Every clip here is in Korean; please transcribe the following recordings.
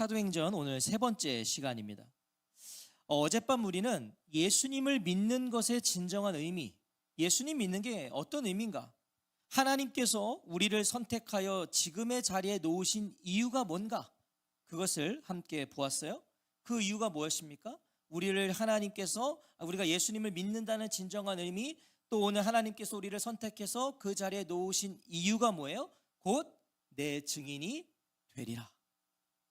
사도행전 오늘 세 번째 시간입니다. 어젯밤 우리는 예수님을 믿는 것의 진정한 의미, 예수님 믿는 게 어떤 의미인가? 하나님께서 우리를 선택하여 지금의 자리에 놓으신 이유가 뭔가? 그것을 함께 보았어요. 그 이유가 무엇입니까? 우리가 예수님을 믿는다는 진정한 의미, 또 오늘 하나님께서 우리를 선택해서 그 자리에 놓으신 이유가 뭐예요? 곧 내 증인이 되리라.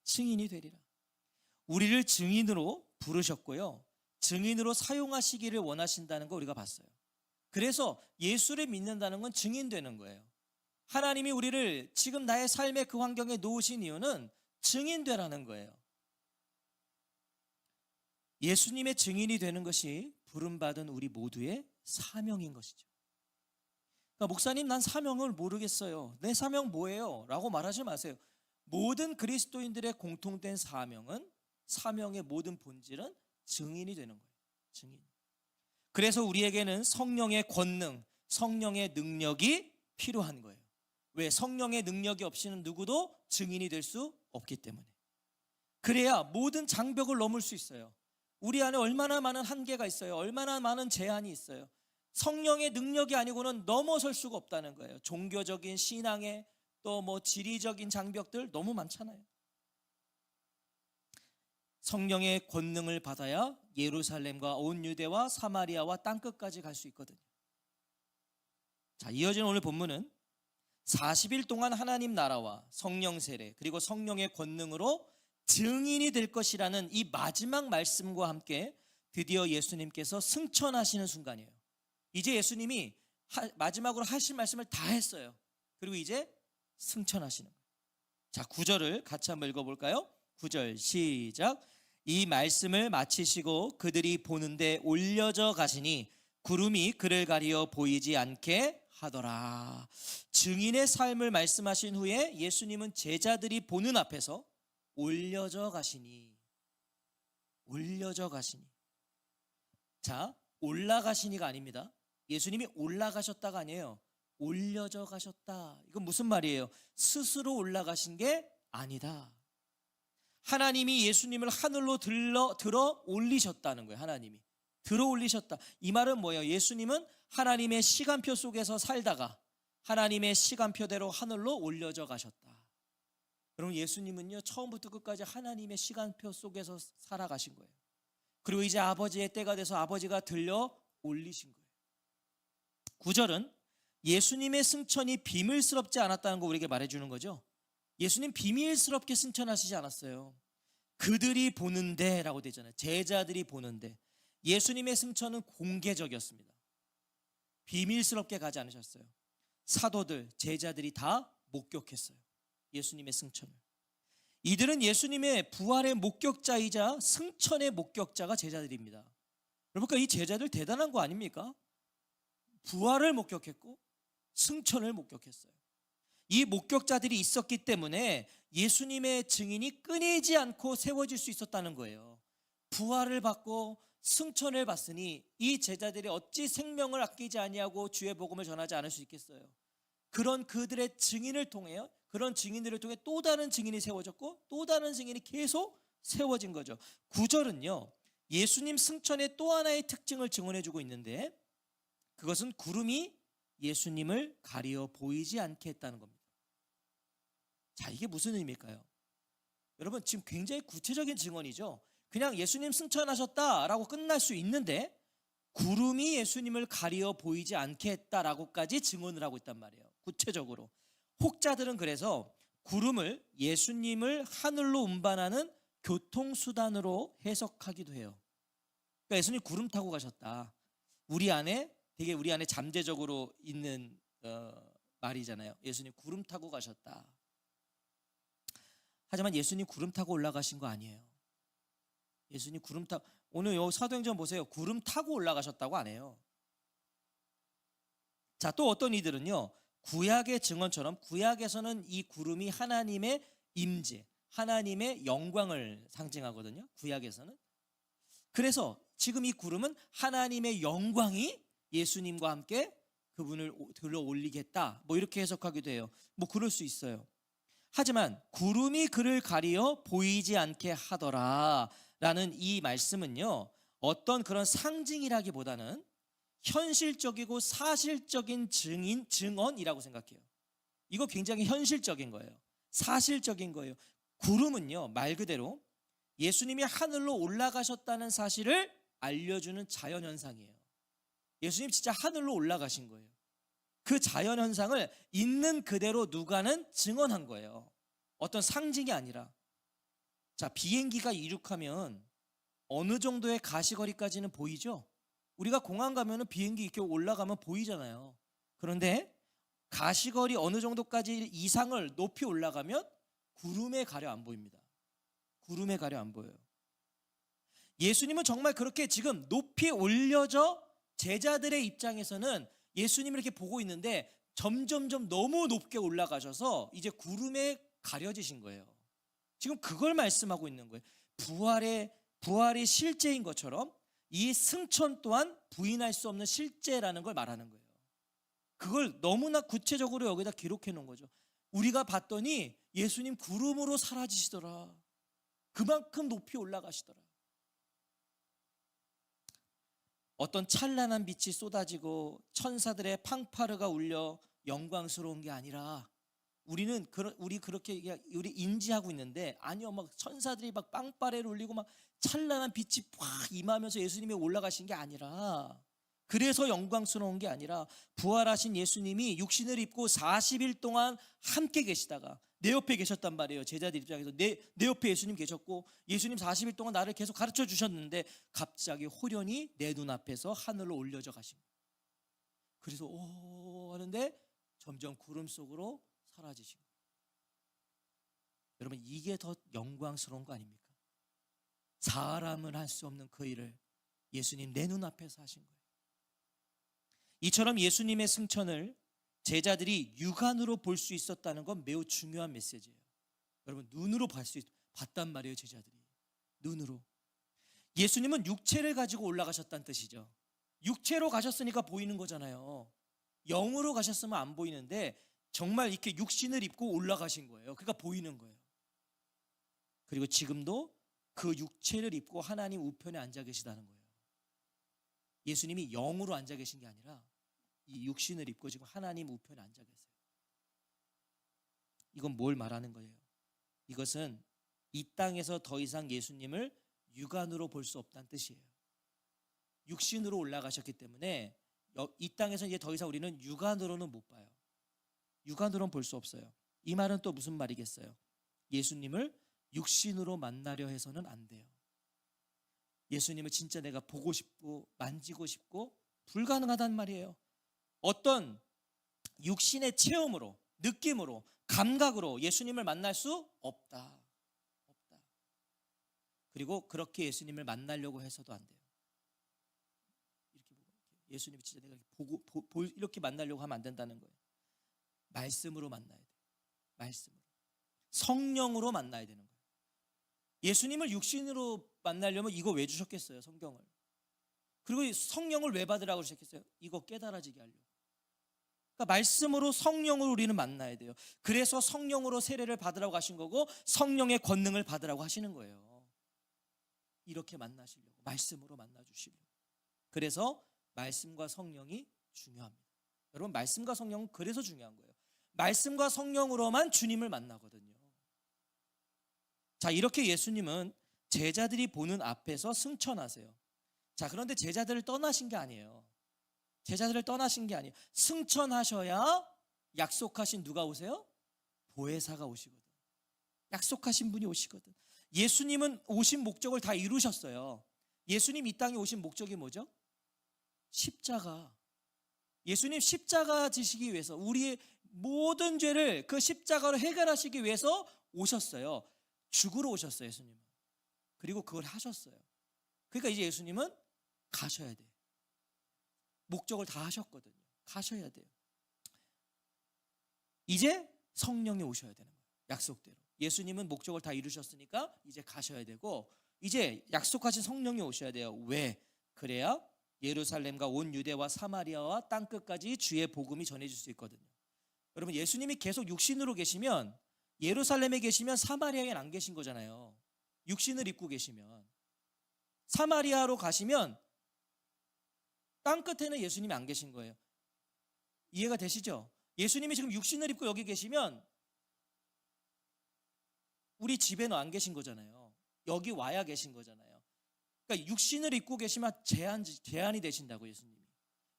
증인이 되리라. 우리를 증인으로 부르셨고요, 증인으로 사용하시기를 원하신다는 거 우리가 봤어요. 그래서 예수를 믿는다는 건 증인되는 거예요. 하나님이 우리를 지금 나의 삶의 그 환경에 놓으신 이유는 증인되라는 거예요. 예수님의 증인이 되는 것이 부름받은 우리 모두의 사명인 것이죠. 그러니까 목사님, 난 사명을 모르겠어요. 내 사명 뭐예요? 라고 말하지 마세요. 모든 그리스도인들의 공통된 사명의 모든 본질은 증인이 되는 거예요. 증인. 그래서 우리에게는 성령의 권능, 성령의 능력이 필요한 거예요. 왜? 성령의 능력이 없이는 누구도 증인이 될 수 없기 때문에. 그래야 모든 장벽을 넘을 수 있어요. 우리 안에 얼마나 많은 한계가 있어요. 얼마나 많은 제한이 있어요. 성령의 능력이 아니고는 넘어설 수가 없다는 거예요. 종교적인 신앙의 또 지리적인 장벽들 너무 많잖아요. 성령의 권능을 받아야 예루살렘과 온 유대와 사마리아와 땅끝까지 갈 수 있거든요. 자, 이어진 오늘 본문은 40일 동안 하나님 나라와 성령 세례 그리고 성령의 권능으로 증인이 될 것이라는 이 마지막 말씀과 함께 드디어 예수님께서 승천하시는 순간이에요. 이제 예수님이 마지막으로 하실 말씀을 다 했어요. 그리고 이제 승천하시는 거예요. 자, 9절을 같이 한번 읽어볼까요? 9절 시작. 이 말씀을 마치시고 그들이 보는데 올려져 가시니 구름이 그를 가리어 보이지 않게 하더라. 증인의 삶을 말씀하신 후에 예수님은 제자들이 보는 앞에서 올려져 가시니. 자, 올라가시니가 아닙니다. 예수님이 올라가셨다가 아니에요. 올려져 가셨다. 이건 무슨 말이에요? 스스로 올라가신 게 아니다. 하나님이 예수님을 하늘로 들어 올리셨다는 거예요. 하나님이 들어 올리셨다. 이 말은 뭐예요? 예수님은 하나님의 시간표 속에서 살다가 하나님의 시간표대로 하늘로 올려져 가셨다. 여러분, 예수님은요, 처음부터 끝까지 하나님의 시간표 속에서 살아가신 거예요. 그리고 이제 아버지의 때가 돼서 아버지가 들려 올리신 거예요. 9절은 예수님의 승천이 비밀스럽지 않았다는 거 우리에게 말해주는 거죠. 예수님 비밀스럽게 승천하시지 않았어요. 그들이 보는데 라고 되잖아요. 제자들이 보는데. 예수님의 승천은 공개적이었습니다. 비밀스럽게 가지 않으셨어요. 사도들, 제자들이 다 목격했어요. 예수님의 승천을. 이들은 예수님의 부활의 목격자이자 승천의 목격자가 제자들입니다. 그러니까 이 제자들 대단한 거 아닙니까? 부활을 목격했고 승천을 목격했어요. 이 목격자들이 있었기 때문에 예수님의 증인이 끊이지 않고 세워질 수 있었다는 거예요. 부활을 받고 승천을 받으니 이 제자들이 어찌 생명을 아끼지 아니하고 주의 복음을 전하지 않을 수 있겠어요. 그런 그들의 증인을 통해요. 그런 증인들을 통해 또 다른 증인이 세워졌고 또 다른 증인이 계속 세워진 거죠. 9절은요, 예수님 승천의 또 하나의 특징을 증언해주고 있는데 그것은 구름이 예수님을 가리어 보이지 않게 했다는 겁니다. 자, 이게 무슨 의미일까요? 여러분, 지금 굉장히 구체적인 증언이죠. 그냥 예수님 승천하셨다라고 끝날 수 있는데 구름이 예수님을 가리어 보이지 않게 했다라고까지 증언을 하고 있단 말이에요. 구체적으로. 혹자들은 그래서 구름을 예수님을 하늘로 운반하는 교통수단으로 해석하기도 해요. 그러니까 예수님 구름 타고 가셨다. 우리 안에 잠재적으로 있는 말이잖아요. 예수님 구름 타고 가셨다. 하지만 예수님 구름 타고 올라가신 거 아니에요. 예수님 구름 타고, 오늘 요 사도행전 보세요. 구름 타고 올라가셨다고 안 해요. 자, 또 어떤 이들은요, 구약의 증언처럼 구약에서는 이 구름이 하나님의 임재, 하나님의 영광을 상징하거든요. 구약에서는. 그래서 지금 이 구름은 하나님의 영광이 예수님과 함께 그분을 들어 올리겠다, 이렇게 해석하기도 해요. 그럴 수 있어요. 하지만 구름이 그를 가리어 보이지 않게 하더라 라는 이 말씀은요, 어떤 그런 상징이라기보다는 현실적이고 사실적인 증언이라고 생각해요. 이거 굉장히 현실적인 거예요. 사실적인 거예요. 구름은요, 말 그대로 예수님이 하늘로 올라가셨다는 사실을 알려주는 자연현상이에요. 예수님 진짜 하늘로 올라가신 거예요. 그 자연현상을 있는 그대로 누가는 증언한 거예요. 어떤 상징이 아니라. 자, 비행기가 이륙하면 어느 정도의 가시거리까지는 보이죠? 우리가 공항 가면 비행기 이렇게 올라가면 보이잖아요. 그런데 가시거리 어느 정도까지 이상을 높이 올라가면 구름에 가려 안 보입니다. 구름에 가려 안 보여요. 예수님은 정말 그렇게 지금 높이 올려져 제자들의 입장에서는 예수님을 이렇게 보고 있는데 점점점 너무 높게 올라가셔서 이제 구름에 가려지신 거예요. 지금 그걸 말씀하고 있는 거예요. 부활이 실제인 것처럼 이 승천 또한 부인할 수 없는 실제라는 걸 말하는 거예요. 그걸 너무나 구체적으로 여기다 기록해 놓은 거죠. 우리가 봤더니 예수님 구름으로 사라지시더라. 그만큼 높이 올라가시더라. 어떤 찬란한 빛이 쏟아지고 천사들의 팡파르가 울려 영광스러운 게 아니라 우리 그렇게 우리 인지하고 있는데 아니요, 막 천사들이 막 빵빠레를 울리고 막 찬란한 빛이 팍 임하면서 예수님이 올라가신 게 아니라, 그래서 영광스러운 게 아니라 부활하신 예수님이 육신을 입고 40일 동안 함께 계시다가 내 옆에 계셨단 말이에요. 제자들 입장에서 내 옆에 예수님 계셨고 예수님 40일 동안 나를 계속 가르쳐 주셨는데 갑자기 호련히 내 눈앞에서 하늘로 올려져 가신 거예요. 그래서 오 하는데 점점 구름 속으로 사라지신 거예요. 여러분, 이게 더 영광스러운 거 아닙니까? 사람은 할 수 없는 그 일을 예수님 내 눈앞에서 하신 거예요. 이처럼 예수님의 승천을 제자들이 육안으로 볼 수 있었다는 건 매우 중요한 메시지예요. 여러분, 눈으로 봤단 말이에요. 제자들이 눈으로. 예수님은 육체를 가지고 올라가셨다는 뜻이죠. 육체로 가셨으니까 보이는 거잖아요. 영으로 가셨으면 안 보이는데 정말 이렇게 육신을 입고 올라가신 거예요. 그러니까 보이는 거예요. 그리고 지금도 그 육체를 입고 하나님 우편에 앉아 계시다는 거예요. 예수님이 영으로 앉아 계신 게 아니라 이 육신을 입고 지금 하나님 우편에 앉아 계세요. 이건 뭘 말하는 거예요? 이것은 이 땅에서 더 이상 예수님을 육안으로 볼 수 없다는 뜻이에요. 육신으로 올라가셨기 때문에 이 땅에서 이제 더 이상 우리는 육안으로는 못 봐요. 육안으로는 볼 수 없어요. 이 말은 또 무슨 말이겠어요? 예수님을 육신으로 만나려 해서는 안 돼요. 예수님을 진짜 내가 보고 싶고 만지고 싶고 불가능하단 말이에요. 어떤 육신의 체험으로, 느낌으로, 감각으로 예수님을 만날 수 없다. 그리고 그렇게 예수님을 만나려고 해서도 안 돼요. 이렇게 예수님을 진짜 내가 보고 이렇게 만나려고 하면 안 된다는 거예요. 말씀으로 만나야 돼요. 말씀으로. 성령으로 만나야 되는 거예요. 예수님을 육신으로 만나려면 이거 왜 주셨겠어요? 성경을. 그리고 성령을 왜 받으라고 주셨겠어요? 이거 깨달아지게 하려고. 그러니까 말씀으로 성령으로 우리는 만나야 돼요. 그래서 성령으로 세례를 받으라고 하신 거고 성령의 권능을 받으라고 하시는 거예요. 이렇게 만나시려고, 말씀으로 만나주시려고. 그래서 말씀과 성령이 중요합니다. 여러분, 말씀과 성령은 그래서 중요한 거예요. 말씀과 성령으로만 주님을 만나거든요. 자, 이렇게 예수님은 제자들이 보는 앞에서 승천하세요. 자, 그런데 제자들을 떠나신 게 아니에요. 제자들을 떠나신 게 아니에요. 승천하셔야 약속하신 누가 오세요? 보혜사가 오시거든. 약속하신 분이 오시거든. 예수님은 오신 목적을 다 이루셨어요. 예수님 이 땅에 오신 목적이 뭐죠? 십자가. 예수님 십자가 지시기 위해서 우리의 모든 죄를 그 십자가로 해결하시기 위해서 오셨어요. 죽으러 오셨어요, 예수님은. 그리고 그걸 하셨어요. 그러니까 이제 예수님은 가셔야 돼요. 목적을 다 하셨거든요. 가셔야 돼요. 이제 성령이 오셔야 되는 거예요. 약속대로. 예수님은 목적을 다 이루셨으니까 이제 가셔야 되고 이제 약속하신 성령이 오셔야 돼요. 왜? 그래야 예루살렘과 온 유대와 사마리아와 땅끝까지 주의 복음이 전해질 수 있거든요. 여러분, 예수님이 계속 육신으로 계시면 예루살렘에 계시면 사마리아에는 안 계신 거잖아요. 육신을 입고 계시면. 사마리아로 가시면 땅끝에는 예수님이 안 계신 거예요. 이해가 되시죠? 예수님이 지금 육신을 입고 여기 계시면 우리 집에는 안 계신 거잖아요. 여기 와야 계신 거잖아요. 그러니까 육신을 입고 계시면 제한이 되신다고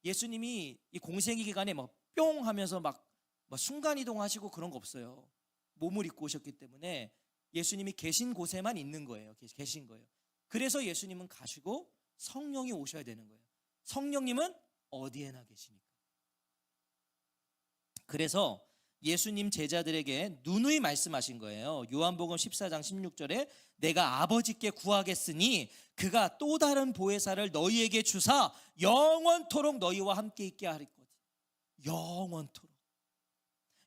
예수님이 이 공생의 기간에 막 뿅 하면서 막 순간이동하시고 그런 거 없어요. 몸을 입고 오셨기 때문에 예수님이 계신 곳에만 있는 거예요. 계신 거예요. 그래서 예수님은 가시고 성령이 오셔야 되는 거예요. 성령님은 어디에나 계시니까. 그래서 예수님 제자들에게 누누이 말씀하신 거예요. 요한복음 14장 16절에 내가 아버지께 구하겠으니 그가 또 다른 보혜사를 너희에게 주사 영원토록 너희와 함께 있게 하리거든. 영원토록.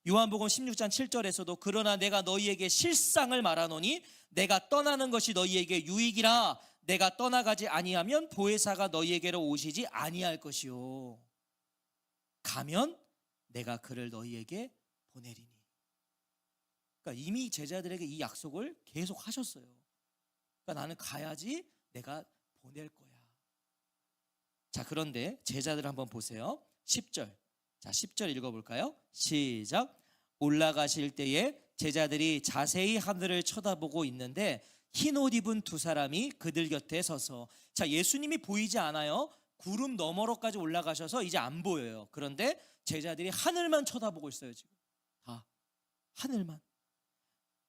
요한복음 16장 7절에서도 그러나 내가 너희에게 실상을 말하노니 내가 떠나는 것이 너희에게 유익이라. 내가 떠나가지 아니하면 보혜사가 너희에게로 오시지 아니할 것이요. 가면 내가 그를 너희에게 보내리니. 그러니까 이미 제자들에게 이 약속을 계속 하셨어요. 그러니까 나는 가야지 내가 보낼 거야. 자, 그런데 제자들 한번 보세요. 10절. 자, 10절 읽어볼까요? 시작. 올라가실 때에 제자들이 자세히 하늘을 쳐다보고 있는데 흰 옷 입은 두 사람이 그들 곁에 서서. 자, 예수님이 보이지 않아요. 구름 너머로까지 올라가셔서 이제 안 보여요. 그런데 제자들이 하늘만 쳐다보고 있어요. 지금 다 하늘만.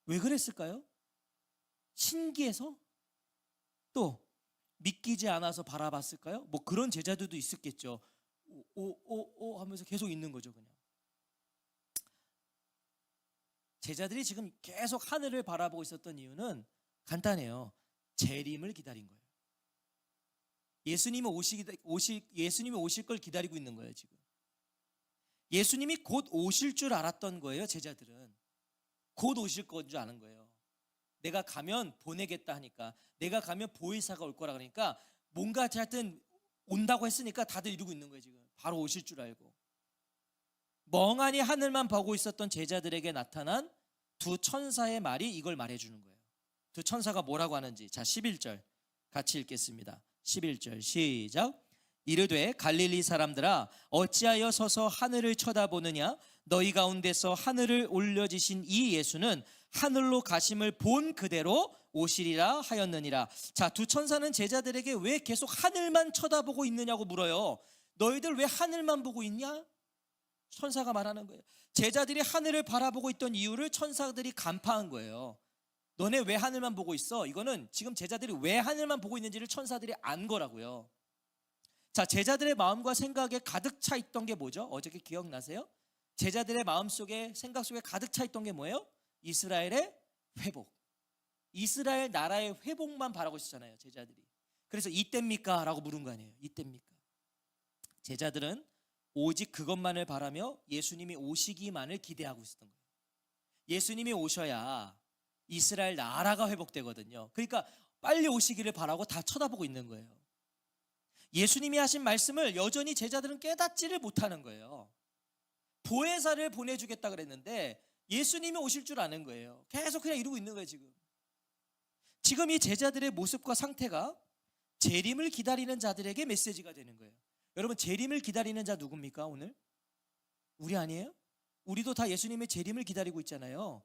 왜 그랬을까요? 신기해서? 또 믿기지 않아서 바라봤을까요? 뭐 그런 제자들도 있었겠죠. 오 하면서 계속 있는 거죠. 그냥 제자들이 지금 계속 하늘을 바라보고 있었던 이유는 간단해요. 재림을 기다린 거예요. 예수님이 오실 걸 기다리고 있는 거예요. 지금 예수님이 곧 오실 줄 알았던 거예요. 제자들은 곧 오실 건 줄 아는 거예요. 내가 가면 보내겠다 하니까, 내가 가면 보혜사가 올 거라 그러니까 뭔가 하여튼 온다고 했으니까 다들 이러고 있는 거예요. 지금 바로 오실 줄 알고. 멍하니 하늘만 보고 있었던 제자들에게 나타난 두 천사의 말이 이걸 말해주는 거예요. 두 천사가 뭐라고 하는지. 자, 11절 같이 읽겠습니다. 11절 시작. 이르되 갈릴리 사람들아 어찌하여 서서 하늘을 쳐다보느냐. 너희 가운데서 하늘을 올려지신 이 예수는 하늘로 가심을 본 그대로 오시리라 하였느니라. 자, 두 천사는 제자들에게 왜 계속 하늘만 쳐다보고 있느냐고 물어요. 너희들 왜 하늘만 보고 있냐? 천사가 말하는 거예요. 제자들이 하늘을 바라보고 있던 이유를 천사들이 간파한 거예요. 너네 왜 하늘만 보고 있어? 이거는 지금 제자들이 왜 하늘만 보고 있는지를 천사들이 안 거라고요. 자, 제자들의 마음과 생각에 가득 차 있던 게 뭐죠? 어저께 기억나세요? 제자들의 마음속에, 생각 속에 가득 차 있던 게 뭐예요? 이스라엘의 회복. 이스라엘 나라의 회복만 바라고 있었잖아요, 제자들이. 그래서 이때입니까? 라고 물은 거 아니에요. 이때입니까? 제자들은 오직 그것만을 바라며 예수님이 오시기만을 기대하고 있었던 거예요. 예수님이 오셔야 이스라엘 나라가 회복되거든요. 그러니까 빨리 오시기를 바라고 다 쳐다보고 있는 거예요. 예수님이 하신 말씀을 여전히 제자들은 깨닫지를 못하는 거예요. 보혜사를 보내주겠다 그랬는데 예수님이 오실 줄 아는 거예요. 계속 그냥 이러고 있는 거예요. 지금 이 제자들의 모습과 상태가 재림을 기다리는 자들에게 메시지가 되는 거예요. 여러분, 재림을 기다리는 자 누굽니까? 오늘 우리 아니에요? 우리도 다 예수님의 재림을 기다리고 있잖아요.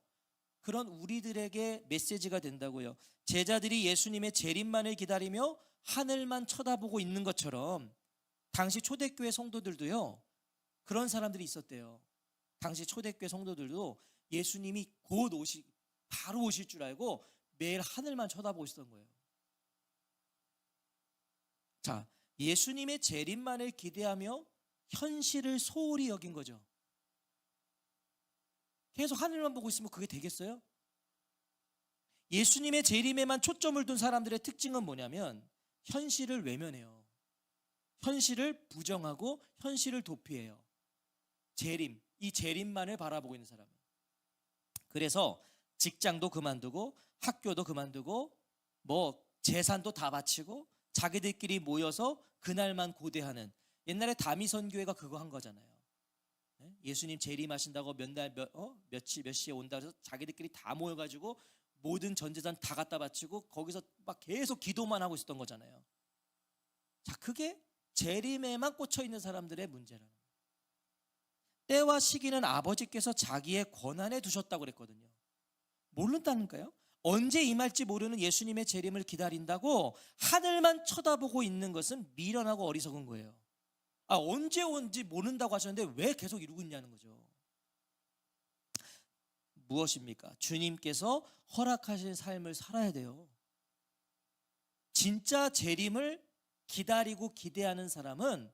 그런 우리들에게 메시지가 된다고요. 제자들이 예수님의 재림만을 기다리며 하늘만 쳐다보고 있는 것처럼 당시 초대교회 성도들도요, 그런 사람들이 있었대요. 당시 초대교회 성도들도 예수님이 바로 오실 줄 알고 매일 하늘만 쳐다보고 있었던 거예요. 자, 예수님의 재림만을 기대하며 현실을 소홀히 여긴 거죠. 계속 하늘만 보고 있으면 그게 되겠어요? 예수님의 재림에만 초점을 둔 사람들의 특징은 뭐냐면 현실을 외면해요. 현실을 부정하고 현실을 도피해요. 이 재림만을 바라보고 있는 사람은. 그래서 직장도 그만두고 학교도 그만두고 뭐 재산도 다 바치고 자기들끼리 모여서 그날만 고대하는, 옛날에 다미선교회가 그거 한 거잖아요. 예수님 재림하신다고 몇 시에 온다 해서 자기들끼리 다 모여가지고 모든 전재산 다 갖다 바치고 거기서 막 계속 기도만 하고 있었던 거잖아요. 자, 그게 재림에만 꽂혀 있는 사람들의 문제라는 거예요. 때와 시기는 아버지께서 자기의 권한에 두셨다고 그랬거든요. 모른다는가요? 언제 임할지 모르는 예수님의 재림을 기다린다고 하늘만 쳐다보고 있는 것은 미련하고 어리석은 거예요. 언제 온지 모른다고 하셨는데 왜 계속 이러고 있냐는 거죠. 무엇입니까? 주님께서 허락하신 삶을 살아야 돼요. 진짜 재림을 기다리고 기대하는 사람은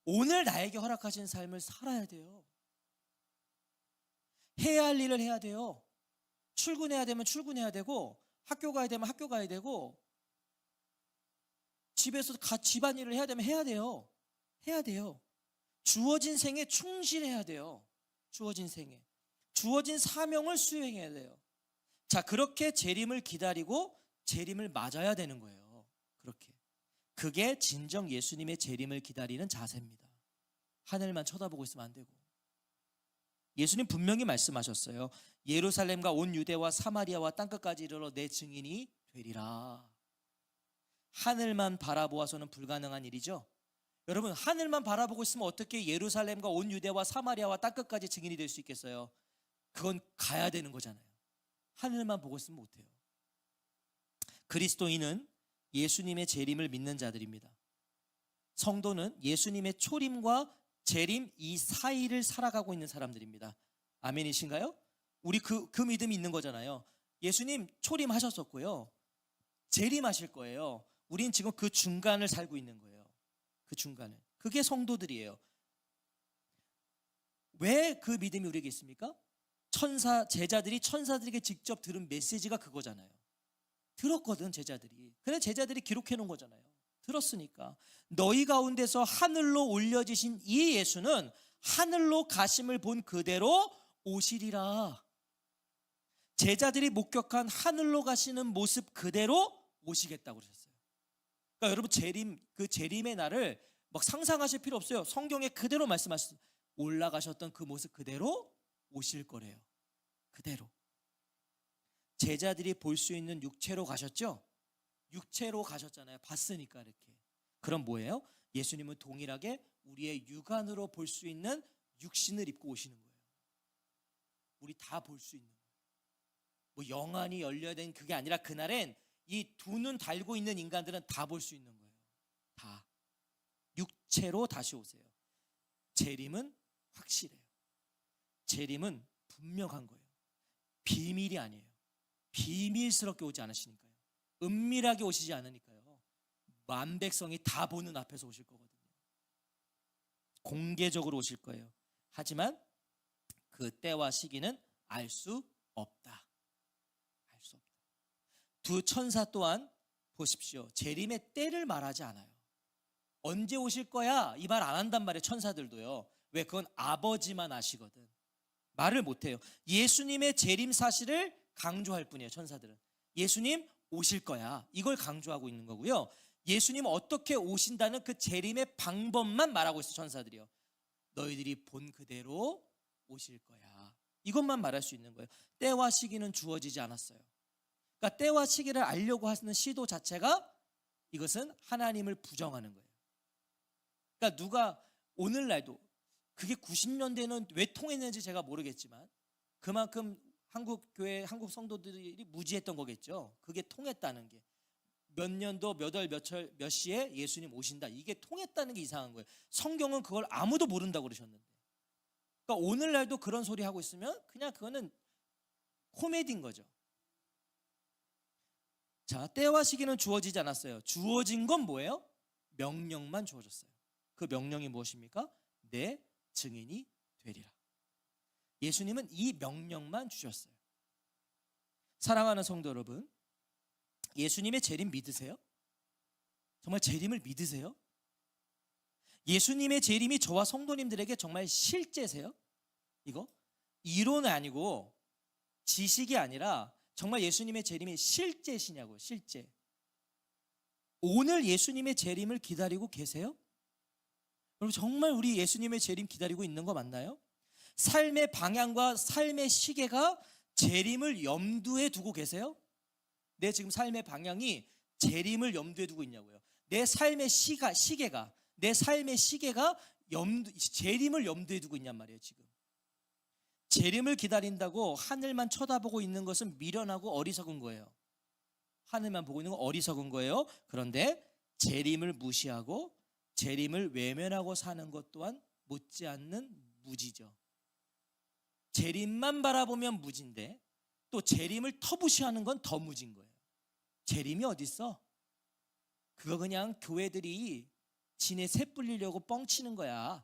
오늘 나에게 허락하신 삶을 살아야 돼요. 해야 할 일을 해야 돼요. 출근해야 되면 출근해야 되고, 학교 가야 되면 학교 가야 되고, 집에서 집안일을 해야 되면 해야 돼요. 해야 돼요. 주어진 생에 충실해야 돼요. 주어진 생에. 주어진 사명을 수행해야 돼요. 자, 그렇게 재림을 기다리고 재림을 맞아야 되는 거예요. 그렇게. 그게 진정 예수님의 재림을 기다리는 자세입니다. 하늘만 쳐다보고 있으면 안 되고. 예수님 분명히 말씀하셨어요. 예루살렘과 온 유대와 사마리아와 땅끝까지 이르러 내 증인이 되리라. 하늘만 바라보아서는 불가능한 일이죠. 여러분, 하늘만 바라보고 있으면 어떻게 예루살렘과 온 유대와 사마리아와 땅끝까지 증인이 될 수 있겠어요? 그건 가야 되는 거잖아요. 하늘만 보고 있으면 못해요. 그리스도인은 예수님의 재림을 믿는 자들입니다. 성도는 예수님의 초림과 재림 이 사이를 살아가고 있는 사람들입니다. 아멘이신가요? 우리 그 믿음이 있는 거잖아요. 예수님 초림하셨었고요. 재림하실 거예요. 우린 지금 그 중간을 살고 있는 거예요. 그 중간을. 그게 성도들이에요. 왜 그 믿음이 우리에게 있습니까? 제자들이 천사들에게 직접 들은 메시지가 그거잖아요. 들었거든, 제자들이. 그래, 제자들이 기록해 놓은 거잖아요. 들었으니까. 너희 가운데서 하늘로 올려지신 이 예수는 하늘로 가심을 본 그대로 오시리라. 제자들이 목격한 하늘로 가시는 모습 그대로 오시겠다고 그러셨어요. 그러니까 여러분, 그 재림의 날을 막 상상하실 필요 없어요. 성경에 그대로 말씀하셨어요. 올라가셨던 그 모습 그대로 오실 거래요. 그대로. 제자들이 볼 수 있는 육체로 가셨죠? 육체로 가셨잖아요. 봤으니까 이렇게. 그럼 뭐예요? 예수님은 동일하게 우리의 육안으로 볼 수 있는 육신을 입고 오시는 거예요. 우리 다 볼 수 있는 거예요. 뭐 영안이 열려야 되는 그게 아니라 그날엔 이 두 눈 달고 있는 인간들은 다 볼 수 있는 거예요. 다. 육체로 다시 오세요. 재림은 확실해요. 재림은 분명한 거예요. 비밀이 아니에요. 비밀스럽게 오지 않으시니까요. 은밀하게 오시지 않으니까요. 만백성이 다 보는 앞에서 오실 거거든요. 공개적으로 오실 거예요. 하지만 그 때와 시기는 알 수 없다. 알 수 없다. 두 천사 또한 보십시오. 재림의 때를 말하지 않아요. 언제 오실 거야? 이 말 안 한단 말이에요. 천사들도요. 왜? 그건 아버지만 아시거든. 말을 못해요. 예수님의 재림 사실을 강조할 뿐이에요. 천사들은. 예수님 오실 거야. 이걸 강조하고 있는 거고요. 예수님 어떻게 오신다는 그 재림의 방법만 말하고 있어요. 천사들이요. 너희들이 본 그대로 오실 거야. 이것만 말할 수 있는 거예요. 때와 시기는 주어지지 않았어요. 그러니까 때와 시기를 알려고 하는 시도 자체가 이것은 하나님을 부정하는 거예요. 그러니까 누가 오늘날도 그게 90년대는 왜 통했는지 제가 모르겠지만 그만큼 한국 교회, 한국 성도들이 무지했던 거겠죠. 그게 통했다는 게. 몇 년도 몇 월 몇 시에 예수님 오신다. 이게 통했다는 게 이상한 거예요. 성경은 그걸 아무도 모른다고 그러셨는데. 그러니까 오늘날도 그런 소리 하고 있으면 그냥 그거는 코미디인 거죠. 자, 때와 시기는 주어지지 않았어요. 주어진 건 뭐예요? 명령만 주어졌어요. 그 명령이 무엇입니까? 내 증인이 되리라. 예수님은 이 명령만 주셨어요. 사랑하는 성도 여러분, 예수님의 재림 믿으세요? 정말 재림을 믿으세요? 예수님의 재림이 저와 성도님들에게 정말 실제세요? 이거? 이론이 아니고 지식이 아니라 정말 예수님의 재림이 실제시냐고요. 실제. 오늘 예수님의 재림을 기다리고 계세요? 여러분 정말 우리 예수님의 재림 기다리고 있는 거 맞나요? 삶의 방향과 삶의 시계가 재림을 염두에 두고 계세요? 내 지금 삶의 방향이 재림을 염두에 두고 있냐고요. 내 삶의 시계가 내 삶의 시계가 재림을 염두에 두고 있냔 말이에요. 지금 재림을 기다린다고 하늘만 쳐다보고 있는 것은 미련하고 어리석은 거예요. 하늘만 보고 있는 건 어리석은 거예요. 그런데 재림을 무시하고 재림을 외면하고 사는 것 또한 못지않는 무지죠. 재림만 바라보면 무지인데 또 재림을 터부시하는 건 더 무지인 거예요. 재림이 어디 있어? 그거 그냥 교회들이 지네 새 불리려고 뻥치는 거야.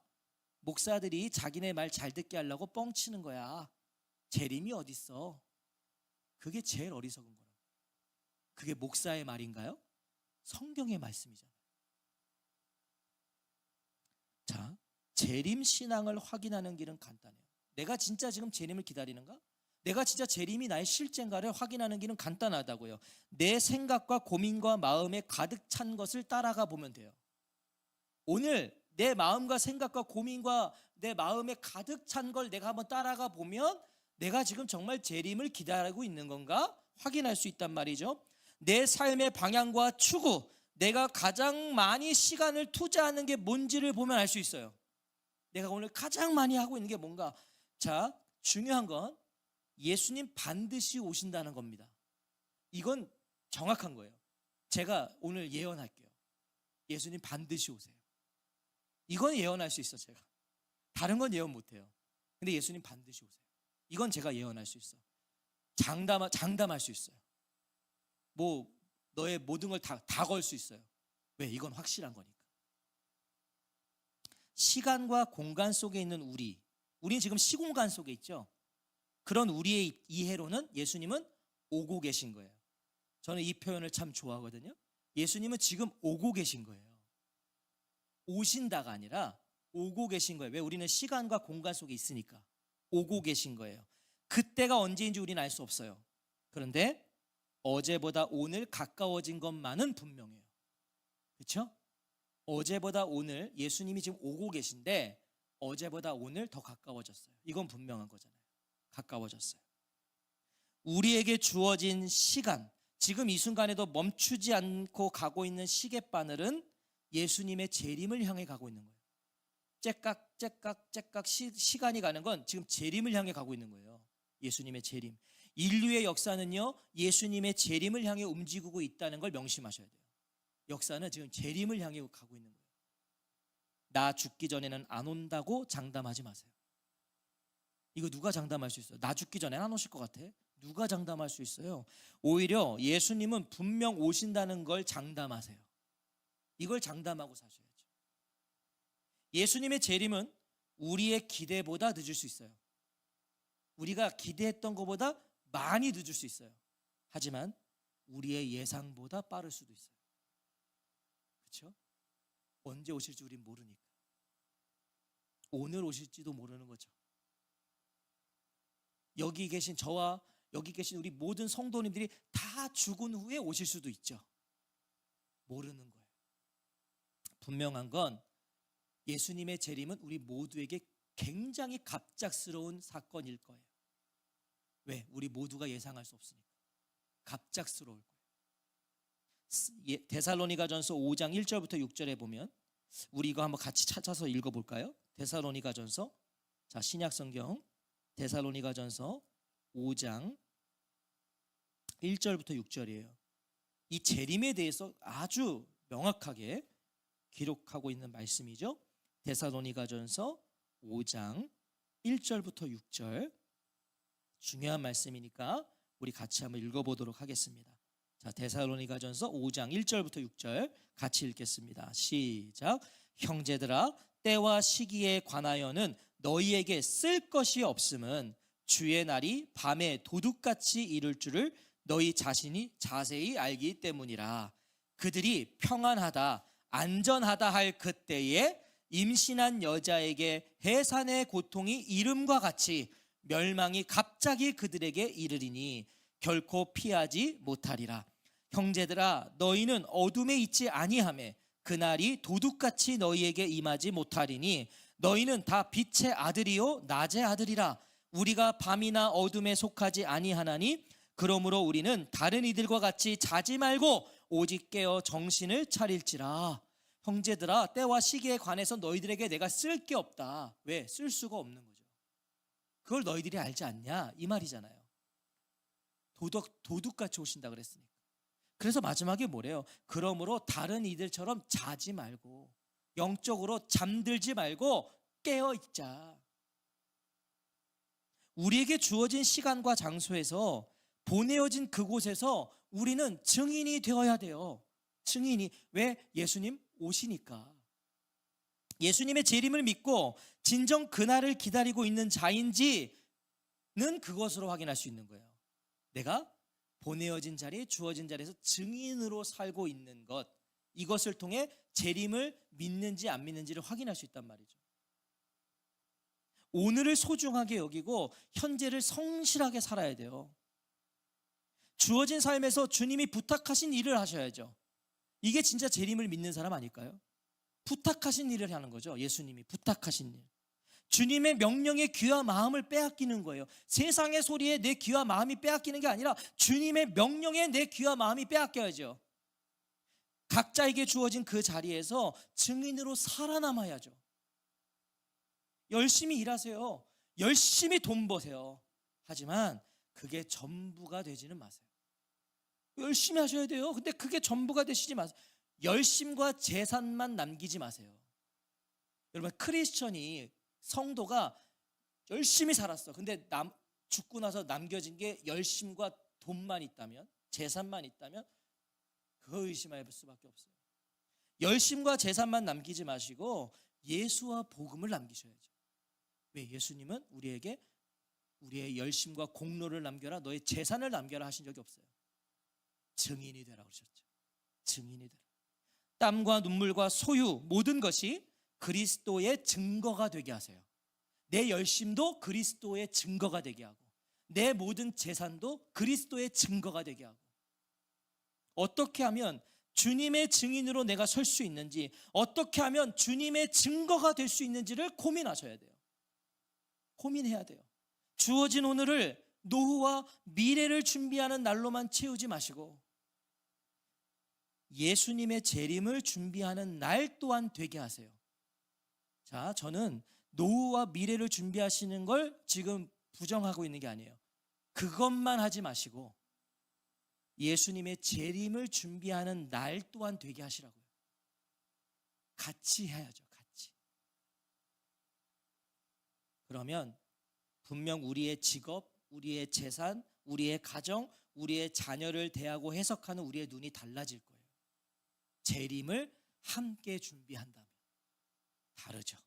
목사들이 자기네 말 잘 듣게 하려고 뻥치는 거야. 재림이 어디 있어? 그게 제일 어리석은 거라고. 그게 목사의 말인가요? 성경의 말씀이잖아요. 자, 재림 신앙을 확인하는 길은 간단해요. 내가 진짜 지금 재림을 기다리는가? 내가 진짜 재림이 나의 실제인가를 확인하는 길은 간단하다고요. 내 생각과 고민과 마음에 가득 찬 것을 따라가 보면 돼요. 오늘 내 마음과 생각과 고민과 내 마음에 가득 찬 걸 내가 한번 따라가 보면 내가 지금 정말 재림을 기다리고 있는 건가 확인할 수 있단 말이죠. 내 삶의 방향과 추구, 내가 가장 많이 시간을 투자하는 게 뭔지를 보면 알 수 있어요. 내가 오늘 가장 많이 하고 있는 게 뭔가. 자, 중요한 건 예수님 반드시 오신다는 겁니다. 이건 정확한 거예요. 제가 오늘 예언할게요. 예수님 반드시 오세요. 이건 예언할 수 있어. 제가 다른 건 예언 못해요. 근데 예수님 반드시 오세요. 이건 제가 예언할 수 있어. 장담할 수 있어요. 뭐 너의 모든 걸 다 걸 수 있어요. 왜? 이건 확실한 거니까. 시간과 공간 속에 있는 우리는 지금 시공간 속에 있죠. 그런 우리의 이해로는 예수님은 오고 계신 거예요. 저는 이 표현을 참 좋아하거든요. 예수님은 지금 오고 계신 거예요. 오신다가 아니라 오고 계신 거예요. 왜? 우리는 시간과 공간 속에 있으니까. 오고 계신 거예요. 그때가 언제인지 우리는 알 수 없어요. 그런데 어제보다 오늘 가까워진 것만은 분명해요. 그렇죠? 어제보다 오늘 예수님이 지금 오고 계신데 어제보다 오늘 더 가까워졌어요. 이건 분명한 거잖아요. 가까워졌어요. 우리에게 주어진 시간, 지금 이 순간에도 멈추지 않고 가고 있는 시계바늘은 예수님의 재림을 향해 가고 있는 거예요. 째깍 시간이 가는 건 지금 재림을 향해 가고 있는 거예요. 예수님의 재림. 인류의 역사는요, 예수님의 재림을 향해 움직이고 있다는 걸 명심하셔야 돼요. 역사는 지금 재림을 향해 가고 있는 거예요. 나 죽기 전에는 안 온다고 장담하지 마세요. 이거 누가 장담할 수 있어요? 나 죽기 전에는 안 오실 것 같아? 누가 장담할 수 있어요? 오히려 예수님은 분명 오신다는 걸 장담하세요. 이걸 장담하고 사셔야죠. 예수님의 재림은 우리의 기대보다 늦을 수 있어요. 우리가 기대했던 것보다 많이 늦을 수 있어요. 하지만 우리의 예상보다 빠를 수도 있어요. 그렇죠? 언제 오실지 우린 모르니까. 오늘 오실지도 모르는 거죠. 여기 계신 저와 여기 계신 우리 모든 성도님들이 다 죽은 후에 오실 수도 있죠. 모르는 거예요. 분명한 건 예수님의 재림은 우리 모두에게 굉장히 갑작스러운 사건일 거예요. 왜? 우리 모두가 예상할 수 없으니까. 갑작스러울 거예요. 데살로니가전서 5장 1절부터 6절에 보면 우리 이거 한번 같이 찾아서 읽어볼까요? 데살로니가전서, 자, 신약성경 데살로니가전서 5장 1절부터 6절이에요. 이 재림에 대해서 아주 명확하게 기록하고 있는 말씀이죠. 데살로니가전서 5장 1절부터 6절, 중요한 말씀이니까 우리 같이 한번 읽어보도록 하겠습니다. 자, 데살로니가전서 5장 1절부터 6절 같이 읽겠습니다. 시작. 형제들아, 때와 시기에 관하여는 너희에게 쓸 것이 없음은 주의 날이 밤에 도둑같이 이를 줄을 너희 자신이 자세히 알기 때문이라. 그들이 평안하다 안전하다 할 그때에 임신한 여자에게 해산의 고통이 이름과 같이 멸망이 갑자기 그들에게 이르리니 결코 피하지 못하리라. 형제들아, 너희는 어둠에 있지 아니하매 그날이 도둑같이 너희에게 임하지 못하리니 너희는 다 빛의 아들이요 낮의 아들이라. 우리가 밤이나 어둠에 속하지 아니하나니 그러므로 우리는 다른 이들과 같이 자지 말고 오직 깨어 정신을 차릴지라. 형제들아, 때와 시기에 관해서 너희들에게 내가 쓸 게 없다. 왜? 쓸 수가 없는 거죠. 그걸 너희들이 알지 않냐? 이 말이잖아요. 도둑같이 오신다 그랬으니까. 그래서 마지막에 뭐래요? 그러므로 다른 이들처럼 자지 말고, 영적으로 잠들지 말고 깨어 있자. 우리에게 주어진 시간과 장소에서, 보내어진 그곳에서 우리는 증인이 되어야 돼요. 증인이. 왜? 예수님 오시니까. 예수님의 재림을 믿고 진정 그날을 기다리고 있는 자인지는 그것으로 확인할 수 있는 거예요. 내가 보내어진 자리, 주어진 자리에서 증인으로 살고 있는 것, 이것을 통해 재림을 믿는지 안 믿는지를 확인할 수 있단 말이죠. 오늘을 소중하게 여기고 현재를 성실하게 살아야 돼요. 주어진 삶에서 주님이 부탁하신 일을 하셔야죠. 이게 진짜 재림을 믿는 사람 아닐까요? 부탁하신 일을 하는 거죠. 예수님이 부탁하신 일. 주님의 명령에 귀와 마음을 빼앗기는 거예요. 세상의 소리에 내 귀와 마음이 빼앗기는 게 아니라 주님의 명령에 내 귀와 마음이 빼앗겨야죠. 각자에게 주어진 그 자리에서 증인으로 살아남아야죠. 열심히 일하세요. 열심히 돈 버세요. 하지만 그게 전부가 되지는 마세요. 열심히 하셔야 돼요. 근데 그게 전부가 되시지 마세요. 열심과 재산만 남기지 마세요. 여러분, 크리스천이, 성도가 열심히 살았어. 근데 죽고 나서 남겨진 게 열심과 돈만 있다면, 재산만 있다면 그거 의심할 수밖에 없어요. 열심과 재산만 남기지 마시고 예수와 복음을 남기셔야죠. 왜? 예수님은 우리에게 우리의 열심과 공로를 남겨라, 너의 재산을 남겨라 하신 적이 없어요. 증인이 되라 그러셨죠. 증인이 되라. 땀과 눈물과 소유, 모든 것이 그리스도의 증거가 되게 하세요. 내 열심도 그리스도의 증거가 되게 하고, 내 모든 재산도 그리스도의 증거가 되게 하고, 어떻게 하면 주님의 증인으로 내가 설 수 있는지, 어떻게 하면 주님의 증거가 될 수 있는지를 고민하셔야 돼요. 고민해야 돼요. 주어진 오늘을 노후와 미래를 준비하는 날로만 채우지 마시고 예수님의 재림을 준비하는 날 또한 되게 하세요. 자, 저는 노후와 미래를 준비하시는 걸 지금 부정하고 있는 게 아니에요. 그것만 하지 마시고 예수님의 재림을 준비하는 날 또한 되게 하시라고요. 같이 해야죠. 같이. 그러면 분명 우리의 직업, 우리의 재산, 우리의 가정, 우리의 자녀를 대하고 해석하는 우리의 눈이 달라질 거예요. 재림을 함께 준비한다면 다르죠.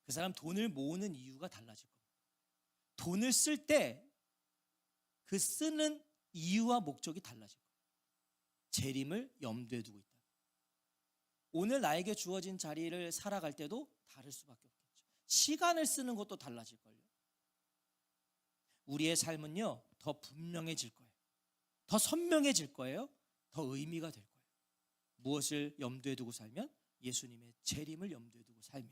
그 사람 돈을 모으는 이유가 달라질 겁니다. 돈을 쓸 때 그 쓰는 이유와 목적이 달라질 거예요. 재림을 염두에 두고 있다. 오늘 나에게 주어진 자리를 살아갈 때도 다를 수밖에 없겠죠. 시간을 쓰는 것도 달라질걸요. 우리의 삶은요, 더 분명해질 거예요. 더 선명해질 거예요. 더 의미가 될 거예요. 무엇을 염두에 두고 살면? 예수님의 재림을 염두에 두고 살면.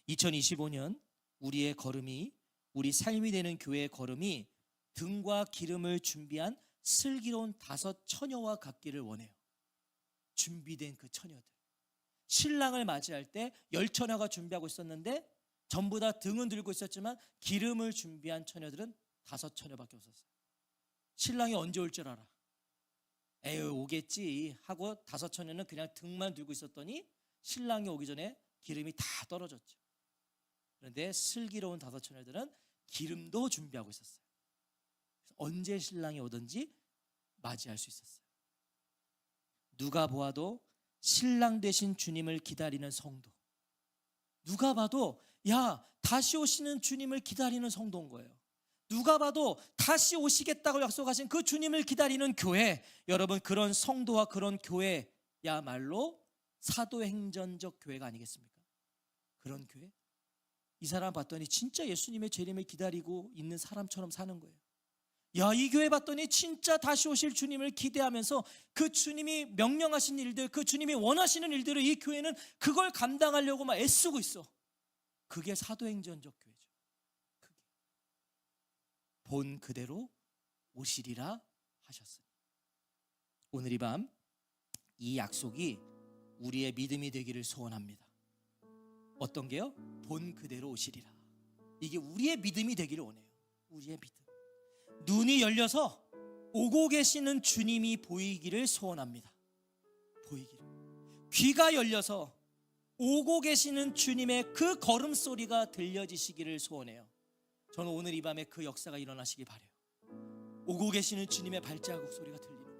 2025년 우리의 걸음이, 우리 삶이 되는 교회의 걸음이 등과 기름을 준비한 슬기로운 5 처녀와 같기를 원해요. 준비된 그 처녀들. 신랑을 맞이할 때 10처녀가 준비하고 있었는데 전부 다 등은 들고 있었지만 기름을 준비한 처녀들은 5 처녀밖에 없었어요. 신랑이 언제 올 줄 알아? 에휴, 오겠지 하고 5 처녀는 그냥 등만 들고 있었더니 신랑이 오기 전에 기름이 다 떨어졌죠. 그런데 슬기로운 5 처녀들은 기름도 준비하고 있었어요. 언제 신랑이 오든지 맞이할 수 있었어요. 누가 보아도 신랑 되신 주님을 기다리는 성도, 누가 봐도 야, 다시 오시는 주님을 기다리는 성도인 거예요. 누가 봐도 다시 오시겠다고 약속하신 그 주님을 기다리는 교회, 여러분, 그런 성도와 그런 교회야말로 사도행전적 교회가 아니겠습니까? 그런 교회? 이 사람 봤더니 진짜 예수님의 재림을 기다리고 있는 사람처럼 사는 거예요. 야, 이 교회 봤더니 진짜 다시 오실 주님을 기대하면서 그 주님이 명령하신 일들, 그 주님이 원하시는 일들을 이 교회는 그걸 감당하려고 막 애쓰고 있어. 그게 사도행전적 교회죠. 그게 본 그대로 오시리라 하셨으니. 오늘 이 밤 이 약속이 우리의 믿음이 되기를 소원합니다. 어떤 게요? 본 그대로 오시리라. 이게 우리의 믿음이 되기를 원해요. 우리의 믿음. 눈이 열려서 오고 계시는 주님이 보이기를 소원합니다. 보이기를. 귀가 열려서 오고 계시는 주님의 그 걸음소리가 들려지시기를 소원해요. 저는 오늘 이 밤에 그 역사가 일어나시기 바라요. 오고 계시는 주님의 발자국 소리가 들리는 거예요.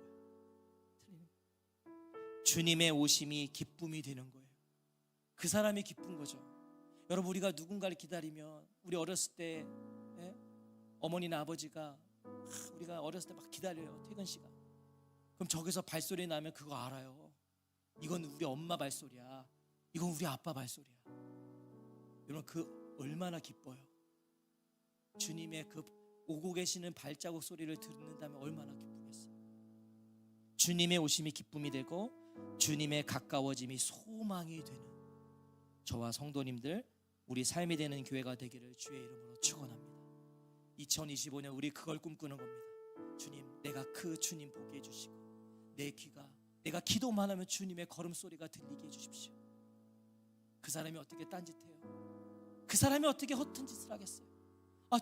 주님의 오심이 기쁨이 되는 거예요. 그 사람이 기쁜 거죠. 여러분, 우리가 누군가를 기다리면, 우리 어렸을 때 어머니나 아버지가 우리가 어렸을 때 막 기다려요. 퇴근 시간. 그럼 저기서 발소리 나면 그거 알아요. 이건 우리 엄마 발소리야. 이건 우리 아빠 발소리야. 여러분, 그 얼마나 기뻐요. 주님의 그 오고 계시는 발자국 소리를 듣는다면 얼마나 기쁘겠어요. 주님의 오심이 기쁨이 되고 주님의 가까워짐이 소망이 되는 저와 성도님들, 우리 삶이 되는 교회가 되기를 주의 이름으로 축원합니다. 2025년 우리 그걸 꿈꾸는 겁니다. 주님, 내가 그 주님 보게 해주시고 내 귀가, 내가 기도만 하면 주님의 걸음소리가 들리게 해주십시오. 그 사람이 어떻게 딴짓해요? 그 사람이 어떻게 허튼 짓을 하겠어요?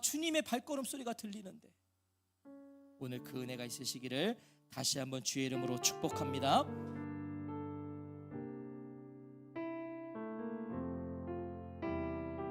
주님의 발걸음 소리가 들리는데. 오늘 그 은혜가 있으시기를 다시 한번 주의 이름으로 축복합니다.